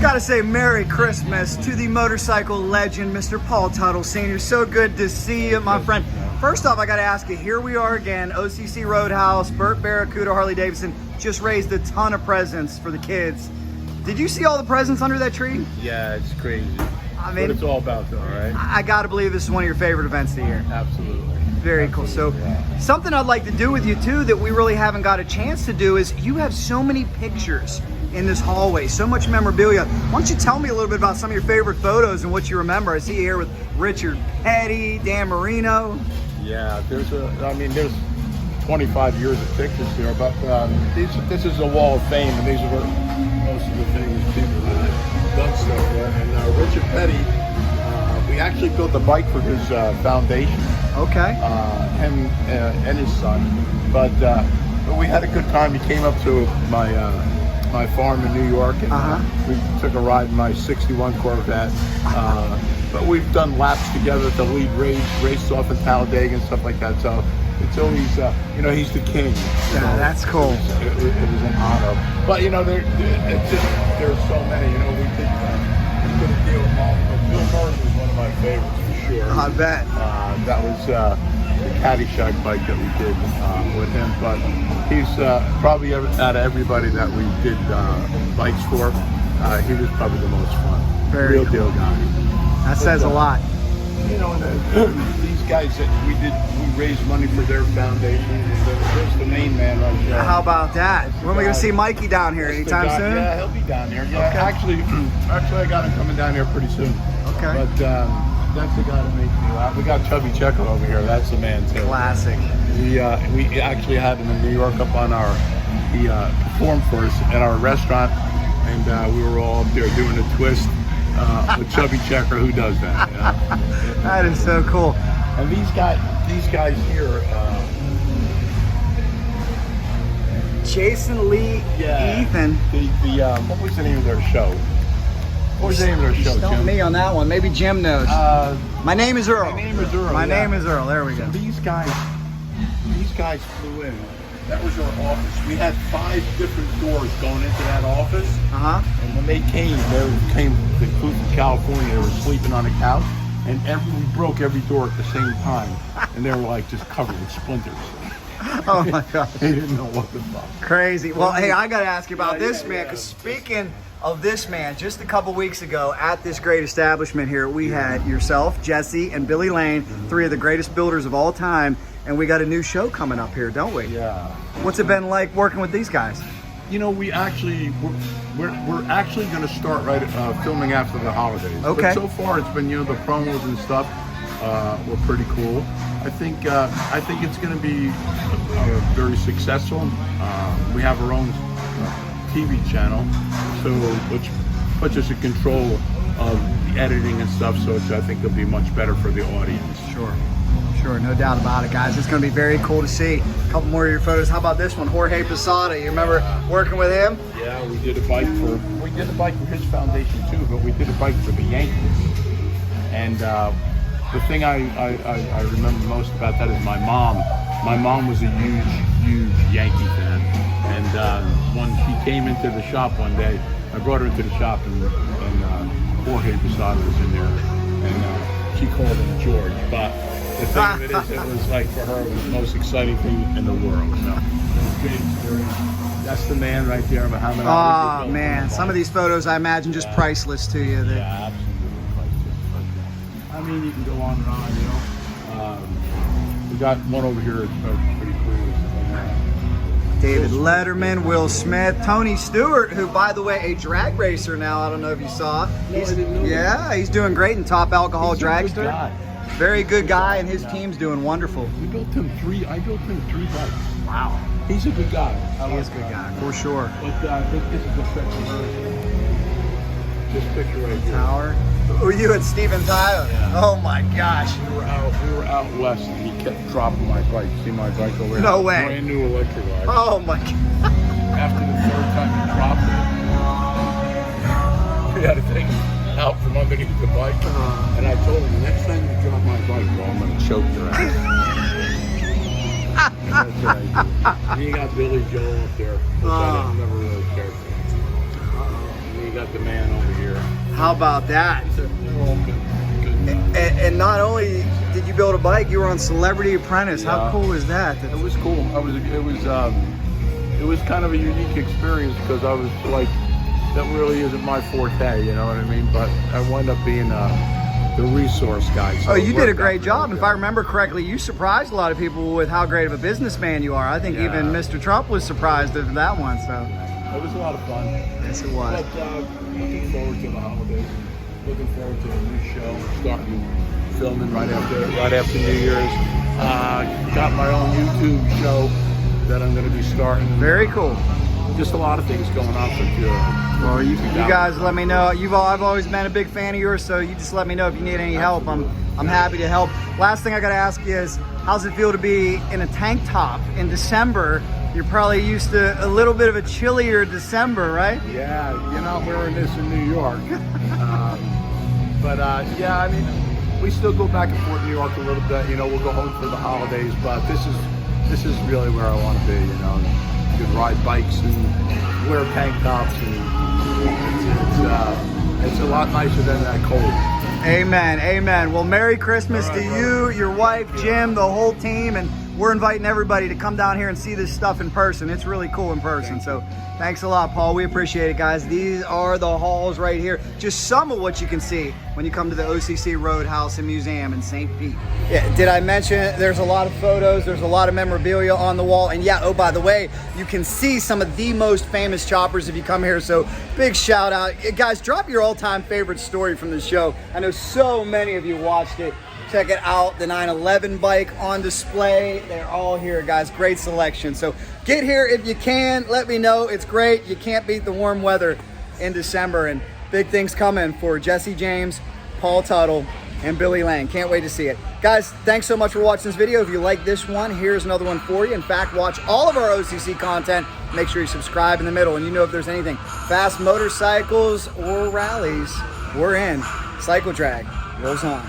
Gotta say Merry Christmas to the motorcycle legend, Mr. Paul Teutul Sr. So good to see you, my friend. First off, I gotta ask you, here we are again, OCC Roadhouse, Burt Barracuda, Harley Davidson, just raised a ton of presents for the kids. Did you see all the presents under that tree? Yeah, it's crazy. I mean, what it's all about though, right? I gotta believe this is one of your favorite events of the year. Absolutely. Very cool. So something I'd like to do with you too that we really haven't got a chance to do is you have so many pictures in this hallway, so much memorabilia. Why don't you tell me a little bit about some of your favorite photos and what you remember? I see you here with Richard Petty, Dan Marino. Yeah, there's 25 years of pictures here, but this is a wall of fame, and these are most of the famous people that have done stuff there. And Richard Petty, we actually built a bike for his foundation. Okay. And his son, but we had a good time. He came up to my farm in New York, and we took a ride in my '61 Corvette. But we've done laps together at the league race off in Talladega and stuff like that. So it's always, he's the king. Yeah, that's cool. It was an honor. But there's so many. We did a deal with all. Bill Murray was one of my favorites for sure. I bet. That was the Caddyshack bike that we did with him. But he's probably out of everybody that we did bikes for, he was probably the most fun. Very real deal guy. That says a lot. These guys that we raised money for their foundation. There's the main man right there. How about that? When are we gonna see Mikey down here? Anytime soon? Yeah, he'll be down here. Yeah, okay. Actually, I got him coming down here pretty soon. Okay. But that's the guy that makes me laugh. We got Chubby Checker over here. That's the man too. Classic. We actually had him in New York up on he performed for us at our restaurant, and we were all up there doing a twist with Chubby Checker. Who does that? That is so cool. And these guys here. Jason, Lee, Ethan. What was the name of their show? What was the name of their show, Jim? Me on that one. Maybe Jim knows. My name is Earl. My name is Earl. My name is Earl. There we go. So these guys flew in. That was our office. We had 5 different doors going into that office. And when they came the crew from California. They were sleeping on a couch, and we broke every door at the same time, and they were like just covered with splinters. Oh my God. They didn't know what the fuck. Crazy. Well, hey, I got to ask you about this man, because speaking of this man, just a couple weeks ago at this great establishment here, we had yourself, Jesse, and Billy Lane, 3 of the greatest builders of all time, and we got a new show coming up here, don't we? Yeah. What's it been like working with these guys? We're actually going to start filming after the holidays. Okay. But so far, it's been the promos and stuff were pretty cool. I think it's going to be very successful. We have our own TV channel, which puts us in control of the editing and stuff. So I think it'll be much better for the audience. Sure, no doubt about it, guys. It's going to be very cool to see. A couple more of your photos. How about this one, Jorge Posada? You remember working with him? Yeah, we did a bike for his foundation too, but we did a bike for the Yankees. And the thing I remember most about that is my mom. My mom was a huge Yankee fan, and when she came into the shop one day, I brought her into the shop, and Jorge Posada was in there, and she called him George, but the thing of it is, it was like, for her, it was the most exciting thing in the world. So, it was a great experience. That's the man right there, Muhammad. Oh man, some of these photos I imagine just priceless to you. Yeah, absolutely priceless. I mean, you can go on and on, We got one over here that's pretty cool. David Letterman, Will Smith, Tony Stewart, who, by the way, a drag racer now. I don't know if you saw. No, I didn't know that. He's doing great in Top Alcohol Dragster. Guy. Very good guy, and his team's doing wonderful. I built him 3 bikes. Wow. He's a good guy. He is a good guy, for sure. But I think this is a picture. This picture right here. Tower. Oh, you and Steven Tyler. Yeah. Oh my gosh. We were out west, and he kept dropping my bike. See my bike over there? No way. Brand new electric ride. Oh my God. After the 3rd time he dropped it, we had to take it out from underneath the bike. And I told him, the next time you drop my bike, well, I'm going to choke your ass. That's what I do. You got Billy Joel up there, which I never really cared for. And you got the man over here. How about that? They're all good. And not only did you build a bike, you were on Celebrity Apprentice. Yeah. How cool is that? It was cool. It was kind of a unique experience because I was like, that really isn't my forte, you know what I mean? But I wound up being the resource guy. So oh, you did a it great worked out job. really If I good. remember correctly, you surprised a lot of people with how great of a businessman you are. I think Yeah. even Mr. Trump was surprised at that one. So It was a lot of fun. yes, it was. But looking forward to the holidays. Looking forward to the new show. Starting filming right after New Year's. Got my own YouTube show that I'm going to be starting. Very cool. Just a lot of things going on for sure. Well, you guys let me know. I've always been a big fan of yours, so you just let me know if you need any help. I'm happy to help. Last thing I got to ask you is, how's it feel to be in a tank top in December? You're probably used to a little bit of a chillier December, right? Yeah, you're not wearing this in New York. Yeah, I mean, we still go back and forth to New York a little bit. You know, we'll go home for the holidays, but this is really where I want to be. You know, you can ride bikes and wear tank tops, and it's a lot nicer than that cold. Amen, amen. Well, Merry Christmas to you, your wife, Jim, the whole team, and we're inviting everybody to come down here and see this stuff in person. It's really cool in person. So thanks a lot, Paul. We appreciate it, guys. These are the halls right here. Just some of what you can see when you come to the OCC Road House and Museum in St. Pete. Yeah, did I mention there's a lot of photos, there's a lot of memorabilia on the wall, and yeah, oh, by the way, you can see some of the most famous choppers if you come here, so big shout out. Guys, drop your all-time favorite story from the show. I know so many of you watched it. Check it out, the 911 bike on display. They're all here, guys. Great selection. So get here if you can. Let me know. It's great. You can't beat the warm weather in December. And big things coming for Jesse James, Paul Teutul, and Billy Lang. Can't wait to see it. Guys, thanks so much for watching this video. If you like this one, here's another one for you. In fact, watch all of our OCC content. Make sure you subscribe in the middle. And you know if there's anything fast motorcycles or rallies, we're in. CycleDrag rolls on.